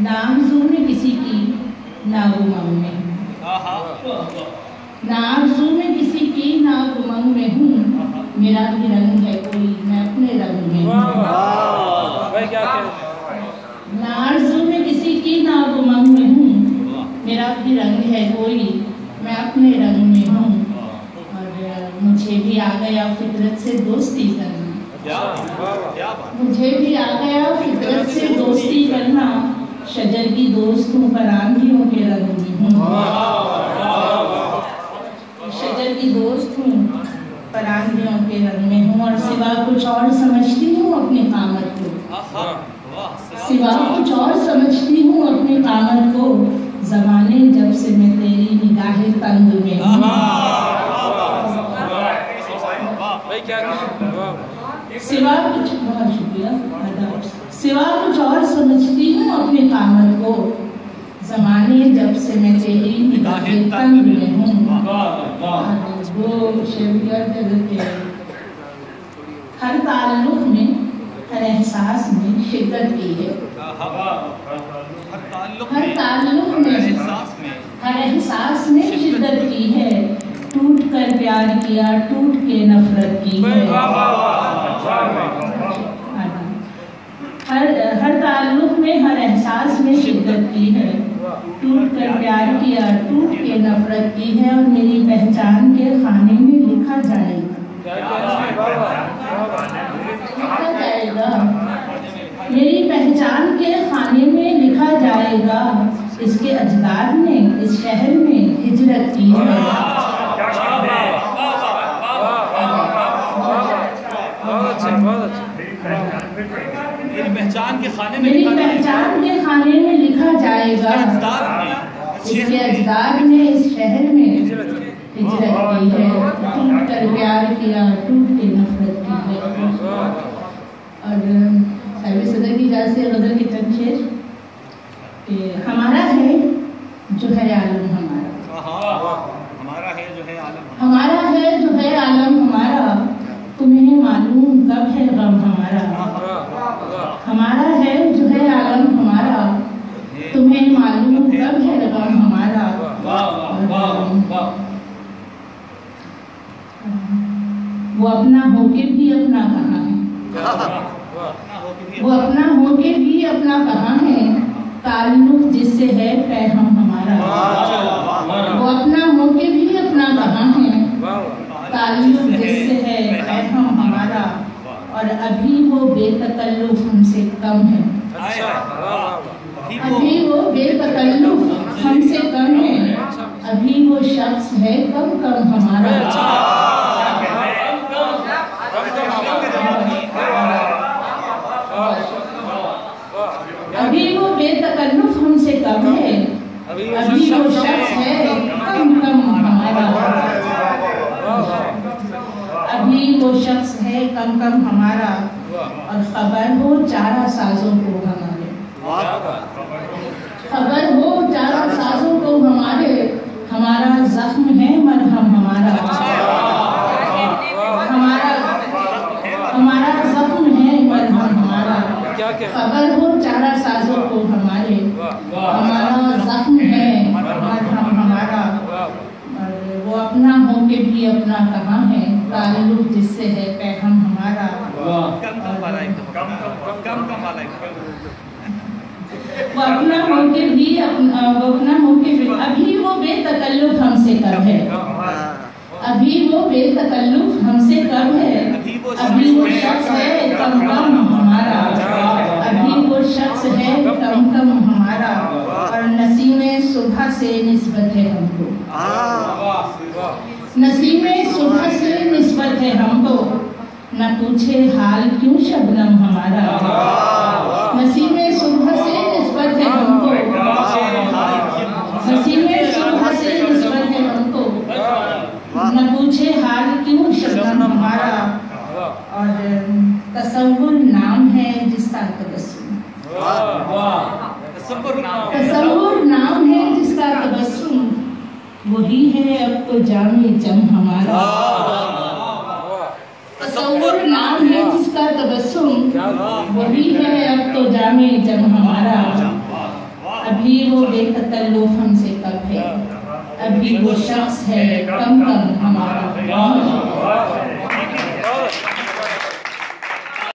ना आरज़ू में किसी की ना उमंग में हूँ, ना आरज़ू में किसी की ना उमंग में हूँ, मेरा भी रंग है कोई मैं अपने रंग में हूँ। ना आरज़ू में किसी की ना उमंग में हूँ, मेरा भी रंग है कोई मैं अपने रंग में हूँ। और मुझे भी आ गया फितरत से दोस्ती करना, मुझे भी आ गया फितरत से दोस्ती करना, शजर की दोस्त हूँ पर आंधियों के रंग में हूँ। शजर की दोस्त हूँ पर आंधियों के रंग में हूँ। और सिवा कुछ और समझती हूँ अपनी कामत को, सिवा कुछ और समझती हूँ अपनी कामत को, ज़माने जब से मैं तेरी निगाहे तंग में हूँ। सिवा कुछ, बहुत शुक्रिया, सिवा कुछ और समझती हूँ अपने कामत को, ज़माने जब से मैं तेरी निगाहे तंग में हूँ। वो शेर के हर ताल्लुक़ में हर एहसास में शिद्दत की है, हर ताल्लुक़ में हर एहसास में शिद्दत की है, टूट कर प्यार किया टूट के नफरत की है। हर ताल्लुक़ में हर एहसास में शिद्दत की है, टूट कर प्यार किया टूट के नफरत की है। और मेरी पहचान के खाने में लिखा जाएगा, लिखा जाएगा, मेरी पहचान के खाने में लिखा जाएगा, इसके अजदाद ने इस शहर में हिजरत की है। मेरी पहचान के खाने में लिखा जाएगा, इसके अजदाद ने इस शहर में हिजरत की है, टूट कर प्यार किया टूट के नफरत की है। और साहिब सदर की इजाज़त से गज़ल की चंद शेर कि हमारा है जो है आलम हमारा, हमारा है जो है आलम, हमारा है जो है आलम हमारा, तुम्हें मालूम कब है गम हमारा। हमारा है जो है आलम हमारा, तुम्हें मालूम कब है गम हमारा। वो अपना होके भी अपना कहाँ है, वो अपना होके भी अपना कहाँ है, ताल्लुक़ जिससे है पैहम हमारा। वो अपना होके भी अपना कहाँ है, ताल्लुक़ जिससे है पैहम हमारा। और अभी वो बेतकल्लुफ़ हमसे कम है, अभी वो बेतकल्लुफ़ हमसे कम है, अभी वो शख्स है कम कम हमारा। अभी वो बेतकल्लुफ़ हमसे कम है, अभी वो शख्स है कम कम हमारा। अभी वो शख्स है कम कम हमारा। और खबर हो चारा साजों को हमारे, खबर हो चारा साजों को हमारे, हमारा जख्म है मरहम हमारा। हमारा जख्म है मरहम हमारा। खबर हो चारा साजों को हमारे, हमारा जख्म है मरहम हमारा। और वो अपना होके भी अपना कहाँ है, ताल्लुक़ जिससे है पैहम हमारा। वो अपना होके भी अभी वो बेतकल्लुफ़ हमसे कब है, अभी वो बेतकल्लुफ़ हमसे कब है, अभी वो शख्स है कम कम हमारा। अभी वो शख्स है कम कम हमारा। और नसीमे सुबह से निस्बत है हमको, नसीमे सुबह से निस्बत है हमको, न पूछे हाल क्यों शबनम हमारा। नसीमे सुबह से निस्बत है हमको, नसीमे सुबह से निस्बत है हमको, न पूछे हाल क्यों शबनम हमारा। और तसव्वुर नाम है जिसका तबस्सुम, तसव्वुर नाम है जिसका तबस्सुम, वही है अब तो जामे जम हमारा। तसव्वुर नाम है जिसका तबस्सुम, वही है अब तो जामे जम हमारा। ابھی وہ بے تکلف ہم سے کب ہے، ابھی وہ شخص ہے کم کم ہمارا